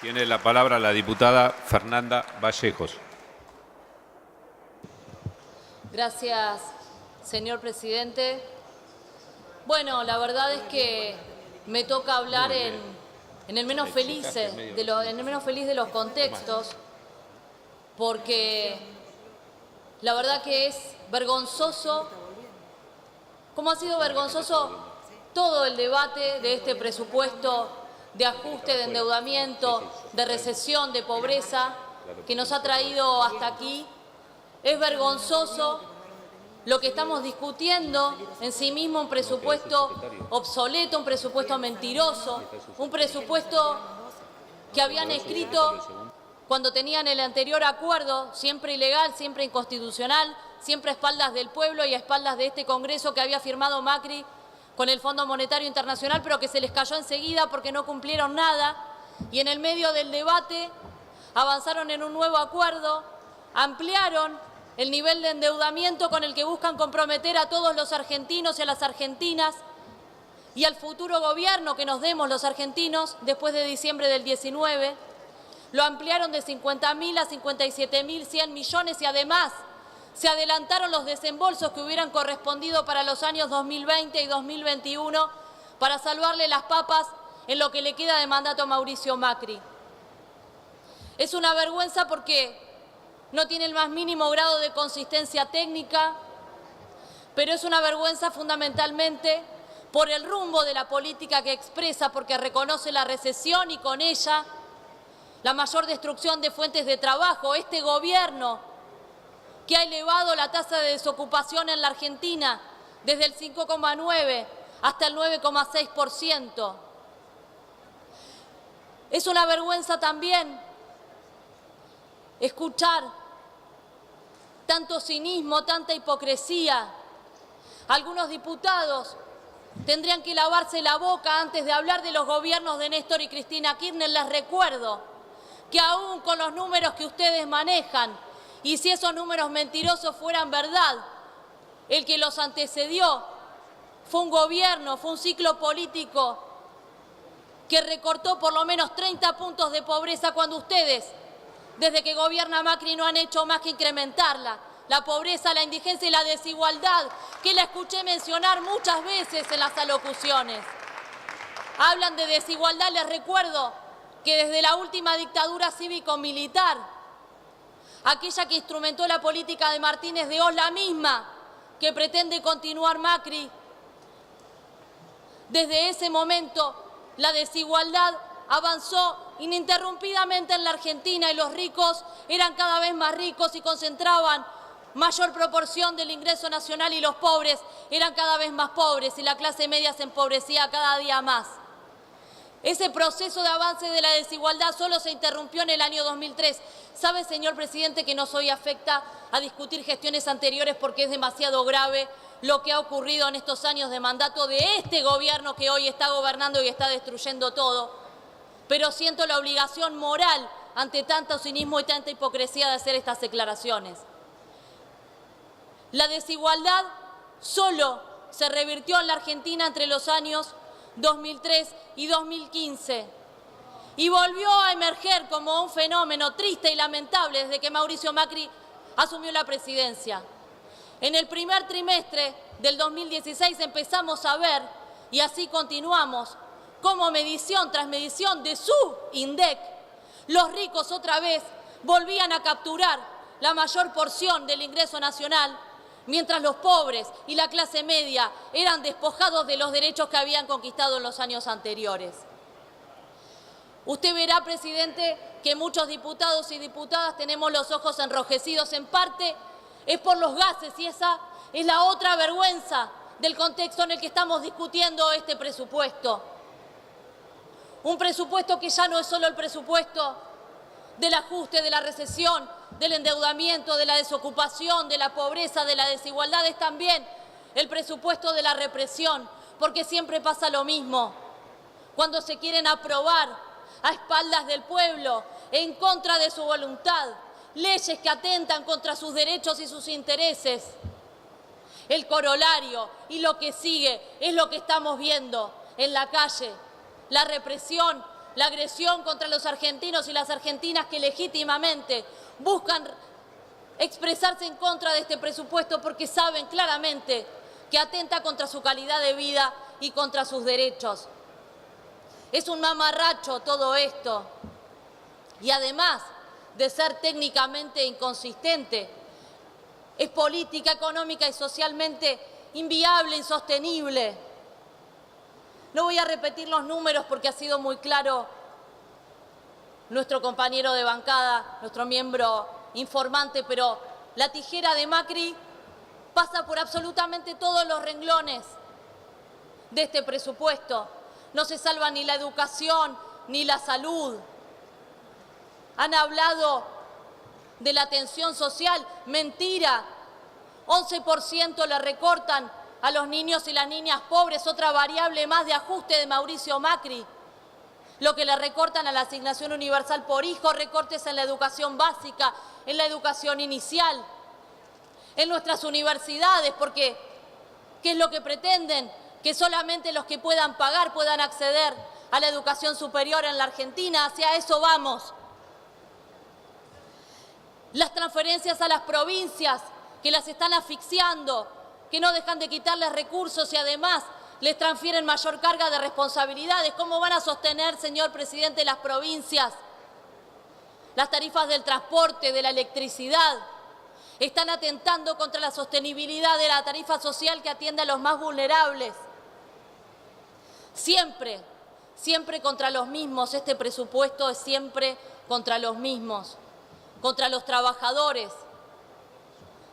Tiene la palabra la diputada Fernanda Vallejos. Gracias, señor presidente. Bueno, la verdad es que me toca hablar en el menos feliz de los contextos, porque la verdad que es vergonzoso, como ha sido vergonzoso todo el debate de este presupuesto de ajuste, de endeudamiento, de recesión, de pobreza, que nos ha traído hasta aquí. Es vergonzoso lo que estamos discutiendo, en sí mismo un presupuesto obsoleto, un presupuesto mentiroso, un presupuesto que habían escrito cuando tenían el anterior acuerdo, siempre ilegal, siempre inconstitucional, siempre a espaldas del pueblo y a espaldas de este Congreso que había firmado Macri con el Fondo Monetario Internacional, pero que se les cayó enseguida porque no cumplieron nada, y en el medio del debate avanzaron en un nuevo acuerdo, ampliaron el nivel de endeudamiento con el que buscan comprometer a todos los argentinos y a las argentinas y al futuro gobierno que nos demos los argentinos después de diciembre del 19. Lo ampliaron de 50.000 a 57.100 millones y además se adelantaron los desembolsos que hubieran correspondido para los años 2020 y 2021 para salvarle las papas en lo que le queda de mandato a Mauricio Macri. Es una vergüenza porque no tiene el más mínimo grado de consistencia técnica, pero es una vergüenza fundamentalmente por el rumbo de la política que expresa, porque reconoce la recesión y con ella la mayor destrucción de fuentes de trabajo. Este gobierno que ha elevado la tasa de desocupación en la Argentina desde el 5,9 hasta el 9,6%. Es una vergüenza también escuchar tanto cinismo, tanta hipocresía. Algunos diputados tendrían que lavarse la boca antes de hablar de los gobiernos de Néstor y Cristina Kirchner. Les recuerdo que aún con los números que ustedes manejan, y si esos números mentirosos fueran verdad, el que los antecedió fue un gobierno, fue un ciclo político que recortó por lo menos 30 puntos de pobreza cuando ustedes, desde que gobierna Macri, no han hecho más que incrementarla. La pobreza, la indigencia y la desigualdad, que la escuché mencionar muchas veces en las alocuciones. Hablan de desigualdad, les recuerdo que desde la última dictadura cívico-militar, aquella que instrumentó la política de Martínez de Oz, la misma que pretende continuar Macri, desde ese momento la desigualdad avanzó ininterrumpidamente en la Argentina y los ricos eran cada vez más ricos y concentraban mayor proporción del ingreso nacional y los pobres eran cada vez más pobres y la clase media se empobrecía cada día más. Ese proceso de avance de la desigualdad solo se interrumpió en el año 2003. ¿Sabe, señor presidente, que no soy afecta a discutir gestiones anteriores porque es demasiado grave lo que ha ocurrido en estos años de mandato de este gobierno que hoy está gobernando y está destruyendo todo? Pero siento la obligación moral ante tanto cinismo y tanta hipocresía de hacer estas declaraciones. La desigualdad solo se revirtió en la Argentina entre los años 2003 y 2015 y volvió a emerger como un fenómeno triste y lamentable desde que Mauricio Macri asumió la presidencia. En el primer trimestre del 2016 empezamos a ver, y así continuamos, como medición tras medición de su INDEC, los ricos otra vez volvían a capturar la mayor porción del ingreso nacional, mientras los pobres y la clase media eran despojados de los derechos que habían conquistado en los años anteriores. Usted verá, presidente, que muchos diputados y diputadas tenemos los ojos enrojecidos. En parte es por los gases y esa es la otra vergüenza del contexto en el que estamos discutiendo este presupuesto. Un presupuesto que ya no es solo el presupuesto del ajuste, de la recesión, del endeudamiento, de la desocupación, de la pobreza, de la desigualdad, es también el presupuesto de la represión, porque siempre pasa lo mismo. Cuando se quieren aprobar a espaldas del pueblo, en contra de su voluntad, leyes que atentan contra sus derechos y sus intereses, el corolario y lo que sigue es lo que estamos viendo en la calle, la represión la agresión contra los argentinos y las argentinas que legítimamente buscan expresarse en contra de este presupuesto porque saben claramente que atenta contra su calidad de vida y contra sus derechos. Es un mamarracho todo esto y además de ser técnicamente inconsistente, es política, económica y socialmente inviable, insostenible. No voy a repetir los números porque ha sido muy claro nuestro compañero de bancada, nuestro miembro informante, pero la tijera de Macri pasa por absolutamente todos los renglones de este presupuesto. No se salva ni la educación ni la salud. Han hablado de la atención social, mentira. 11% le recortan a los niños y las niñas pobres, otra variable más de ajuste de Mauricio Macri. Lo que le recortan a la asignación universal por hijo, recortes en la educación básica, en la educación inicial, en nuestras universidades, porque ¿qué es lo que pretenden? Que solamente los que puedan pagar puedan acceder a la educación superior en la Argentina. Hacia eso vamos. Las transferencias a las provincias que las están asfixiando, que no dejan de quitarles recursos y además les transfieren mayor carga de responsabilidades. ¿Cómo van a sostener, señor presidente, las provincias? Las tarifas del transporte, de la electricidad, están atentando contra la sostenibilidad de la tarifa social que atiende a los más vulnerables. Siempre, siempre contra los mismos. Este presupuesto es siempre contra los mismos, contra los trabajadores.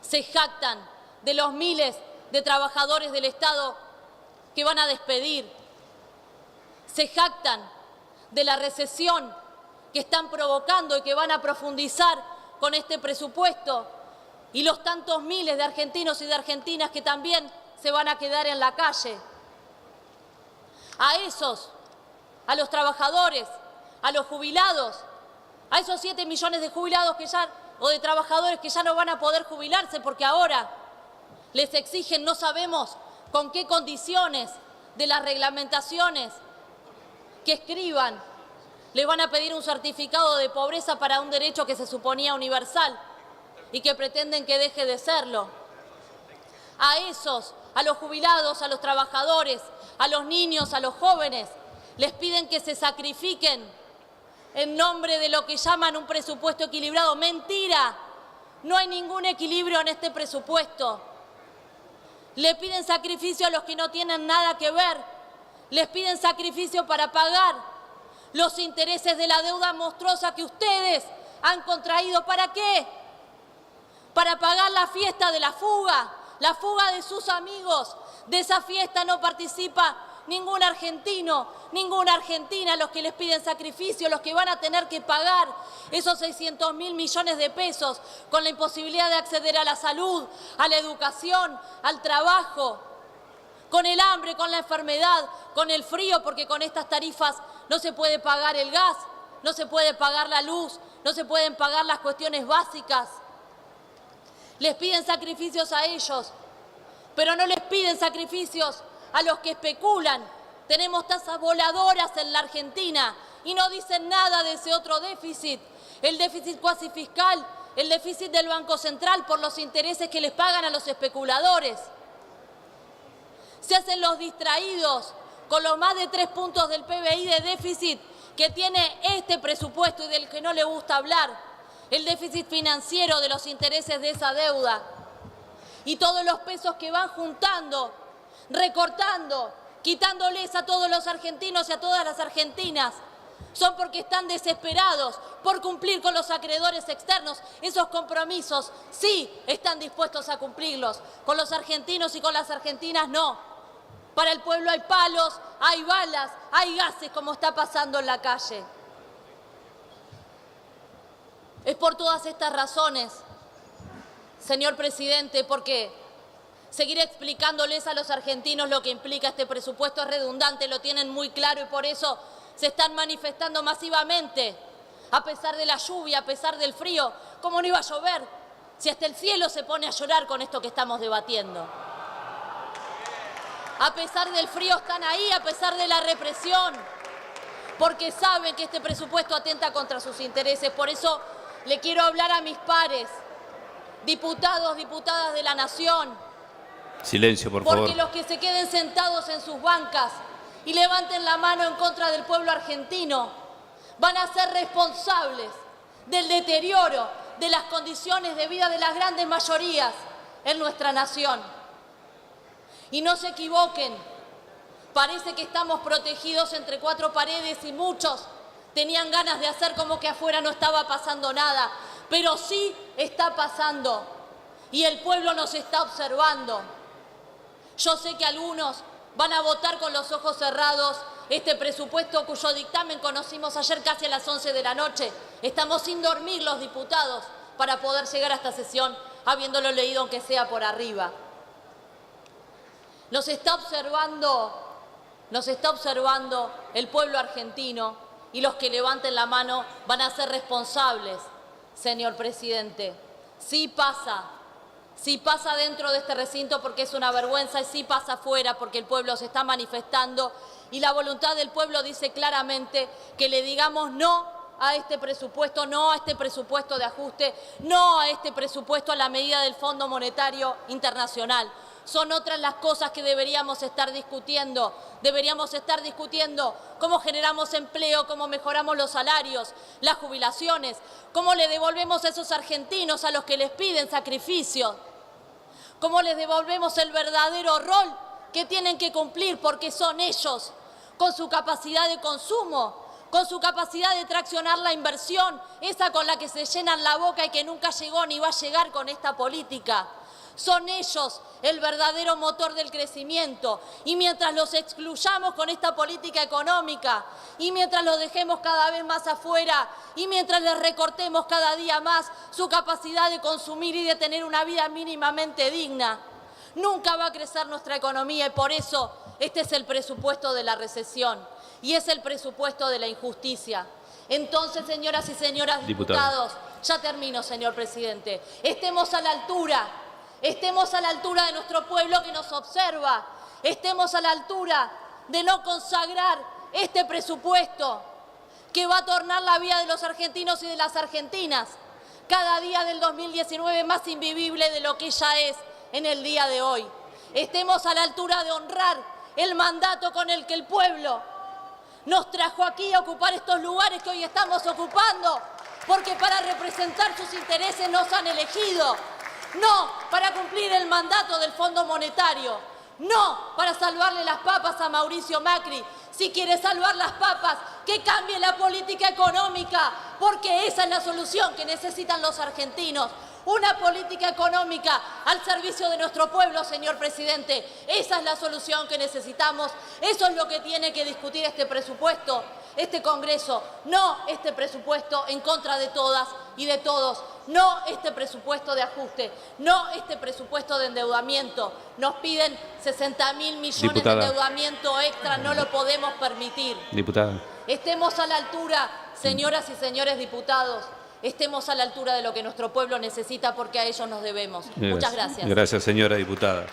Se jactan de los miles de trabajadores del Estado que van a despedir. Se jactan de la recesión que están provocando y que van a profundizar con este presupuesto y los tantos miles de argentinos y de argentinas que también se van a quedar en la calle. A esos, a los trabajadores, a los jubilados, a esos 7 millones de jubilados que ya, o de trabajadores que ya no van a poder jubilarse porque ahora les exigen, no sabemos con qué condiciones de las reglamentaciones que escriban, les van a pedir un certificado de pobreza para un derecho que se suponía universal y que pretenden que deje de serlo. A esos, a los jubilados, a los trabajadores, a los niños, a los jóvenes, les piden que se sacrifiquen en nombre de lo que llaman un presupuesto equilibrado. ¡Mentira! No hay ningún equilibrio en este presupuesto. Le piden sacrificio a los que no tienen nada que ver. Les piden sacrificio para pagar los intereses de la deuda monstruosa que ustedes han contraído. ¿Para qué? Para pagar la fiesta de la fuga de sus amigos. De esa fiesta no participa ningún argentino, ninguna argentina, los que les piden sacrificio, los que van a tener que pagar esos 600.000 millones de pesos con la imposibilidad de acceder a la salud, a la educación, al trabajo, con el hambre, con la enfermedad, con el frío, porque con estas tarifas no se puede pagar el gas, no se puede pagar la luz, no se pueden pagar las cuestiones básicas. Les piden sacrificios a ellos, pero no les piden sacrificios a los que especulan. Tenemos tasas voladoras en la Argentina y no dicen nada de ese otro déficit, el déficit cuasi fiscal, el déficit del Banco Central por los intereses que les pagan a los especuladores. Se hacen los distraídos con los más de 3 puntos del PBI de déficit que tiene este presupuesto y del que no le gusta hablar, el déficit financiero de los intereses de esa deuda y todos los pesos que van juntando, recortando, quitándoles a todos los argentinos y a todas las argentinas, son porque están desesperados por cumplir con los acreedores externos. Esos compromisos sí están dispuestos a cumplirlos, con los argentinos y con las argentinas no. Para el pueblo hay palos, hay balas, hay gases, como está pasando en la calle. Es por todas estas razones, señor presidente, porque seguir explicándoles a los argentinos lo que implica este presupuesto es redundante, lo tienen muy claro y por eso se están manifestando masivamente, a pesar de la lluvia, a pesar del frío. ¿Cómo no iba a llover si hasta el cielo se pone a llorar con esto que estamos debatiendo? A pesar del frío están ahí, a pesar de la represión, porque saben que este presupuesto atenta contra sus intereses. Por eso le quiero hablar a mis pares, diputados, diputadas de la Nación. Silencio, por favor. Porque los que se queden sentados en sus bancas y levanten la mano en contra del pueblo argentino van a ser responsables del deterioro de las condiciones de vida de las grandes mayorías en nuestra nación. Y no se equivoquen, parece que estamos protegidos entre cuatro paredes y muchos tenían ganas de hacer como que afuera no estaba pasando nada, pero sí está pasando y el pueblo nos está observando. Yo sé que algunos van a votar con los ojos cerrados este presupuesto cuyo dictamen conocimos ayer casi a las 11 de la noche. Estamos sin dormir los diputados para poder llegar a esta sesión habiéndolo leído aunque sea por arriba. Nos está observando el pueblo argentino y los que levanten la mano van a ser responsables, señor presidente. Sí pasa dentro de este recinto porque es una vergüenza y sí pasa afuera porque el pueblo se está manifestando y la voluntad del pueblo dice claramente que le digamos no a este presupuesto, no a este presupuesto de ajuste, no a este presupuesto a la medida del Fondo Monetario Internacional. Son otras las cosas que deberíamos estar discutiendo. Deberíamos estar discutiendo cómo generamos empleo, cómo mejoramos los salarios, las jubilaciones, cómo le devolvemos a esos argentinos a los que les piden sacrificios, cómo les devolvemos el verdadero rol que tienen que cumplir porque son ellos, con su capacidad de consumo, con su capacidad de traccionar la inversión, esa con la que se llenan la boca y que nunca llegó ni va a llegar con esta política. Son ellos el verdadero motor del crecimiento y mientras los excluyamos con esta política económica y mientras los dejemos cada vez más afuera y mientras les recortemos cada día más su capacidad de consumir y de tener una vida mínimamente digna, nunca va a crecer nuestra economía y por eso este es el presupuesto de la recesión y es el presupuesto de la injusticia. Entonces, señoras y señores diputados, ya termino, señor presidente, estemos a la altura de nuestro pueblo que nos observa, estemos a la altura de no consagrar este presupuesto que va a tornar la vida de los argentinos y de las argentinas cada día del 2019 más invivible de lo que ya es en el día de hoy. Estemos a la altura de honrar el mandato con el que el pueblo nos trajo aquí a ocupar estos lugares que hoy estamos ocupando, porque para representar sus intereses nos han elegido. No para cumplir el mandato del Fondo Monetario, no para salvarle las papas a Mauricio Macri. Si quiere salvar las papas, que cambie la política económica, porque esa es la solución que necesitan los argentinos. Una política económica al servicio de nuestro pueblo, señor presidente. Esa es la solución que necesitamos. Eso es lo que tiene que discutir este presupuesto, este Congreso. No este presupuesto en contra de todas y de todos. No este presupuesto de ajuste. No este presupuesto de endeudamiento. Nos piden 60.000 millones Diputada. de endeudamiento extra. No lo podemos permitir. Diputada. Estemos a la altura, señoras y señores diputados. Estemos a la altura de lo que nuestro pueblo necesita porque a ellos nos debemos. Muchas gracias. Gracias, señora diputada.